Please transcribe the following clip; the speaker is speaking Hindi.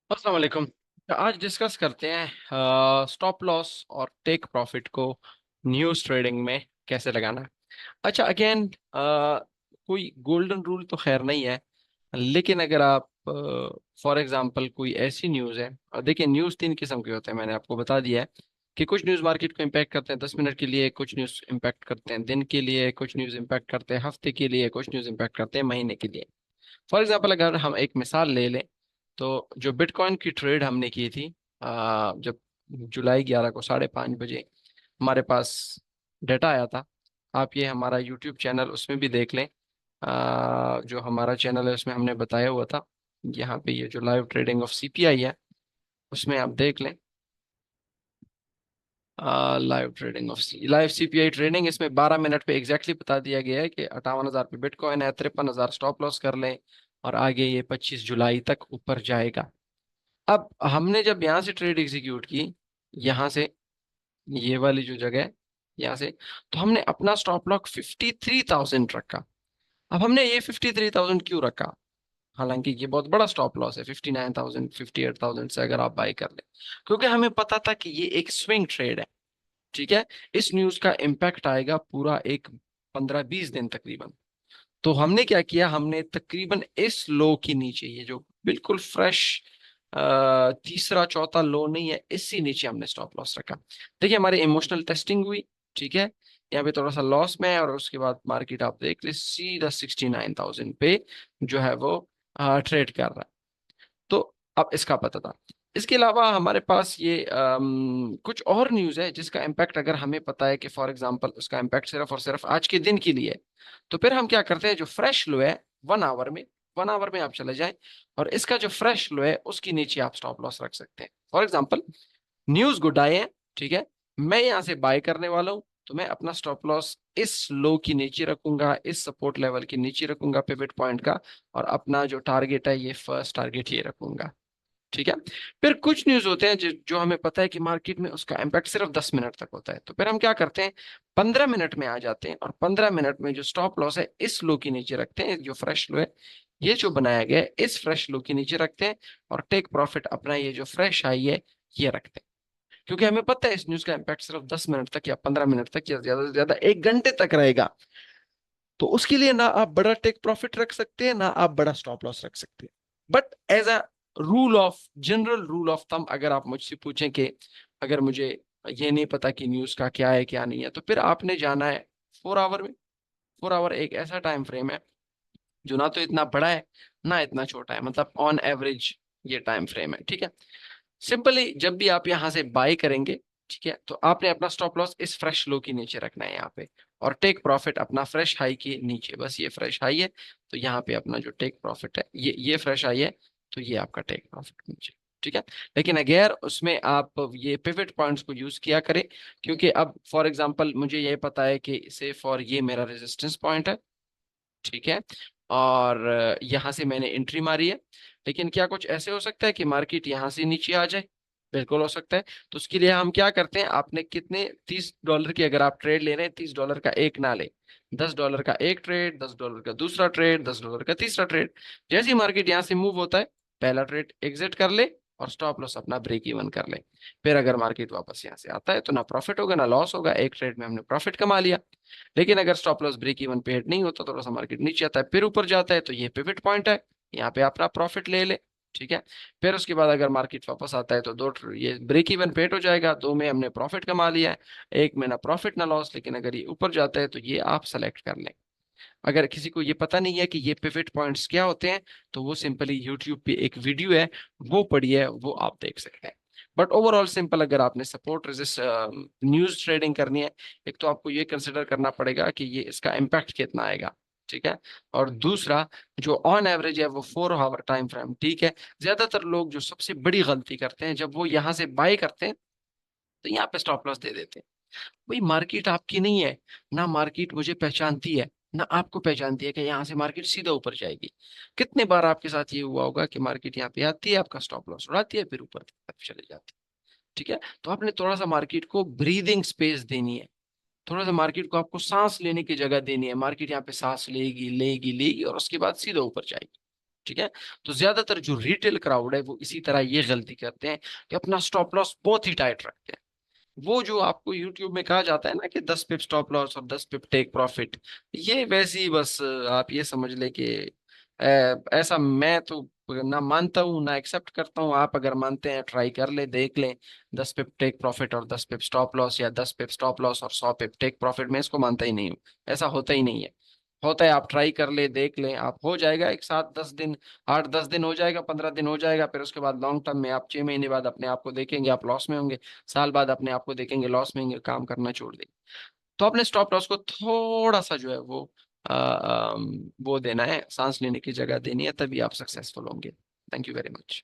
अस्सलाम वालेकुम। आज डिस्कस करते हैं स्टॉप लॉस और टेक प्रॉफिट को न्यूज़ ट्रेडिंग में कैसे लगाना है। अच्छा, अगेन कोई गोल्डन रूल तो खैर नहीं है, लेकिन अगर आप फॉर एग्जांपल कोई ऐसी न्यूज़ है, और देखिए न्यूज़ तीन किस्म के होते हैं, मैंने आपको बता दिया है कि कुछ न्यूज़ मार्केट को इम्पैक्ट करते हैं 10 मिनट के लिए, कुछ न्यूज़ इम्पैक्ट करते हैं दिन के लिए, कुछ न्यूज़ इम्पैक्ट करते हैं हफ्ते के लिए, कुछ न्यूज़ इम्पैक्ट करते हैं महीने के लिए। फॉर एग्जाम्पल अगर हम एक मिसाल ले लें, तो जो बिटकॉइन की ट्रेड हमने की थी, जब जुलाई 11 को 5:30 बजे हमारे पास डेटा आया था। आप ये हमारा यूट्यूब चैनल उसमें भी देख लें, जो हमारा चैनल है उसमें हमने बताया हुआ था। यहाँ पे ये जो लाइव ट्रेडिंग ऑफ सीपीआई है उसमें आप देख लें। Live trading of live CPI trading, इसमें 12 मिनट पे एग्जैक्टली बता दिया गया है कि 58,000 पे बिटकॉइन है, 53,000 स्टॉप लॉस कर लें और आगे ये 25 जुलाई तक ऊपर जाएगा। अब हमने जब यहाँ से ट्रेड एग्जीक्यूट की, यहाँ से ये वाली जो जगह है यहाँ से, तो हमने अपना स्टॉप लॉस 53,000 रखा। अब हमने ये 53,000 क्यों रखा? हालांकि ये बहुत बड़ा स्टॉप लॉस है, 59,000 58,000 से अगर आप बाई कर ले, क्योंकि हमें पता था कि ये एक स्विंग ट्रेड है। ठीक है, इस न्यूज का इम्पैक्ट आएगा पूरा एक 15-20 दिन तकरीबन। तो हमने क्या किया, हमने तकरीबन इस लो के नीचे, ये जो बिल्कुल फ्रेश तीसरा चौथा लो नहीं है, इससे नीचे हमने स्टॉप लॉस रखा। देखिए हमारी इमोशनल टेस्टिंग हुई। ठीक है, यहाँ पे थोड़ा सा लॉस में है और उसके बाद मार्केट आप देख ले सीधा 69,000 पे जो है वो ट्रेड कर रहा है। तो अब इसका पता था। इसके अलावा हमारे पास ये कुछ और न्यूज़ है जिसका इम्पैक्ट अगर हमें पता है कि फॉर एग्जांपल उसका इम्पैक्ट सिर्फ और सिर्फ आज के दिन के लिए है, तो फिर हम क्या करते हैं, जो फ्रेश लो है 1 आवर में आप चले जाएं और इसका जो फ्रेश लो है उसके नीचे आप स्टॉप लॉस रख सकते हैं। फॉर एग्जांपल न्यूज़ गुड आए हैं, ठीक है, मैं यहाँ से बाय करने वाला हूँ, तो मैं अपना स्टॉप लॉस इस लो की नीचे रखूंगा, इस सपोर्ट लेवल के नीचे रखूंगा पिवट पॉइंट का, और अपना जो टारगेट है ये फर्स्ट टारगेट ये रखूंगा। ठीक है, फिर कुछ न्यूज होते हैं जो हमें पता है कि मार्केट में उसका इम्पैक्ट सिर्फ 10 मिनट तक होता है, तो फिर हम क्या करते हैं, 15 मिनट में आ जाते हैं और 15 मिनट में जो स्टॉप लॉस है इस लो के नीचे रखते हैं, जो फ्रेश लो है ये जो बनाया गया है इस फ्रेश लो के नीचे रखते हैं, और टेक प्रॉफिट अपना ये जो फ्रेश आई है ये रखते हैं। क्योंकि हमें पता है इस न्यूज का इम्पैक्ट सिर्फ 10 मिनट तक या 15 मिनट तक या ज्यादा से ज्यादा 1 घंटे तक रहेगा। तो उसके लिए ना आप बड़ा टेक प्रॉफिट रख सकते हैं, ना आप बड़ा स्टॉप लॉस रख सकते हैं। But as a rule of general rule of thumb, अगर आप मुझसे पूछें कि अगर मुझे ये नहीं पता कि न्यूज का क्या है क्या नहीं है, तो फिर आपने जाना है 4 आवर में। 4 आवर एक ऐसा टाइम फ्रेम है जो ना तो इतना बड़ा है ना इतना छोटा है, मतलब ऑन एवरेज ये टाइम फ्रेम है। ठीक है, सिंपली जब भी आप यहाँ से बाय करेंगे, ठीक है, तो आपने अपना स्टॉप लॉस इस फ्रेश लो के नीचे रखना है यहाँ पे, और टेक प्रॉफिट अपना फ्रेश हाई के नीचे। बस ये फ्रेश हाई है तो यहाँ पे अपना जो टेक प्रॉफिट है ये फ्रेश हाई है, तो ये आपका टेक प्रॉफिट नीचे। ठीक है, लेकिन अगर उसमें आप ये पिवट पॉइंट्स को यूज किया करें, क्योंकि अब फॉर एग्जांपल मुझे ये पता है कि से फॉर ये मेरा रेजिस्टेंस पॉइंट है। ठीक है, और यहाँ से मैंने एंट्री मारी है, लेकिन क्या कुछ ऐसे हो सकता है कि मार्केट यहाँ से नीचे आ जाए? बिल्कुल हो सकता है। तो उसके लिए हम क्या करते हैं, आपने कितने $30 की अगर आप ट्रेड ले रहे हैं, $30 का एक ना ले, $10 का एक ट्रेड, $10 का दूसरा ट्रेड, $10 का तीसरा ट्रेड। जैसे ही मार्केट यहाँ से मूव होता है, पहला ट्रेड एग्जिट कर ले और स्टॉप लॉस अपना ब्रेक इवन कर ले। फिर अगर मार्केट वापस यहाँ से आता है तो ना प्रॉफिट होगा ना लॉस होगा, एक ट्रेड में हमने प्रॉफिट कमा लिया। लेकिन अगर स्टॉप लॉस ब्रेक इवन पे हिट नहीं होता, थोड़ा सा मार्केट नीचे आता है फिर ऊपर जाता है, तो ये पिवट पॉइंट है, यहाँ पे अपना प्रॉफिट ले ले। ठीक है, फिर उसके बाद अगर मार्केट वापस आता है तो ये ब्रेक इवन पे हिट हो जाएगा, दो में हमने प्रॉफिट कमा लिया है, एक में ना प्रॉफिट ना लॉस। लेकिन अगर ये ऊपर जाता है तो ये आप सेलेक्ट कर लें। अगर किसी को ये पता नहीं है कि ये पिवट पॉइंट्स क्या होते हैं, तो वो सिंपली यूट्यूब पे एक वीडियो है, वो पढ़िए, वो आप देख सकते हैं। बट ओवरऑल सिंपल, अगर आपने सपोर्ट रेजिस्ट न्यूज ट्रेडिंग करनी है, एक तो आपको ये कंसिडर करना पड़ेगा कि ये इसका इम्पैक्ट कितना आएगा। ठीक है, और दूसरा जो ऑन एवरेज है वो 4 आवर टाइम फ्रेम। ठीक है, ज्यादातर लोग जो सबसे बड़ी गलती करते हैं, जब वो यहाँ से बाय करते हैं तो यहाँ पे स्टॉप लॉस दे देते हैं। भाई मार्केट आपकी नहीं है, ना मार्केट मुझे पहचानती है ना आपको पहचानती है कि यहाँ से मार्केट सीधा ऊपर जाएगी। कितने बार आपके साथ ये हुआ होगा कि मार्केट यहाँ पे आती है, आपका स्टॉप लॉस उड़ाती है, फिर ऊपर की तरफ चले जाती है। ठीक है, तो आपने थोड़ा सा मार्केट को ब्रीदिंग स्पेस देनी है, थोड़ा सा मार्केट को आपको सांस लेने की जगह देनी है। मार्केट यहाँ पे सांस लेगी लेगी लेगी और उसके बाद सीधा ऊपर जाएगी। ठीक है। तो ज्यादातर जो रिटेल क्राउड है वो इसी तरह ये गलती करते हैं कि अपना स्टॉप लॉस बहुत ही टाइट रखते हैं। वो जो आपको यूट्यूब में कहा जाता है ना कि 10 पिप स्टॉप लॉस और 10 पिप टेक प्रॉफिट, ये वैसे ही बस आप ये समझ ले कि ऐसा मैं तो ना मानता हूँ ना एक्सेप्ट करता हूँ। आप अगर मानते हैं ट्राई कर ले, देख लें। 10 पिप टेक प्रॉफिट और 10 पिप स्टॉप लॉस, या 10 पिप स्टॉप लॉस और 100 पिप टेक प्रॉफिट, मैं इसको मानता ही नहीं हूँ। ऐसा होता ही नहीं है। होता है, आप ट्राई कर ले, देख लें, आप हो जाएगा एक साथ 10 दिन, 8-10 दिन हो जाएगा, 15 दिन हो जाएगा, फिर उसके बाद लॉन्ग टर्म में आप 6 महीने बाद अपने आप को देखेंगे आप लॉस में होंगे, साल बाद अपने आप को देखेंगे लॉस में होंगे, काम करना छोड़ देंगे। तो अपने स्टॉप लॉस को थोड़ा सा जो है वो देना है, सांस लेने की जगह देनी है, तभी आप सक्सेसफुल होंगे। Thank you very much.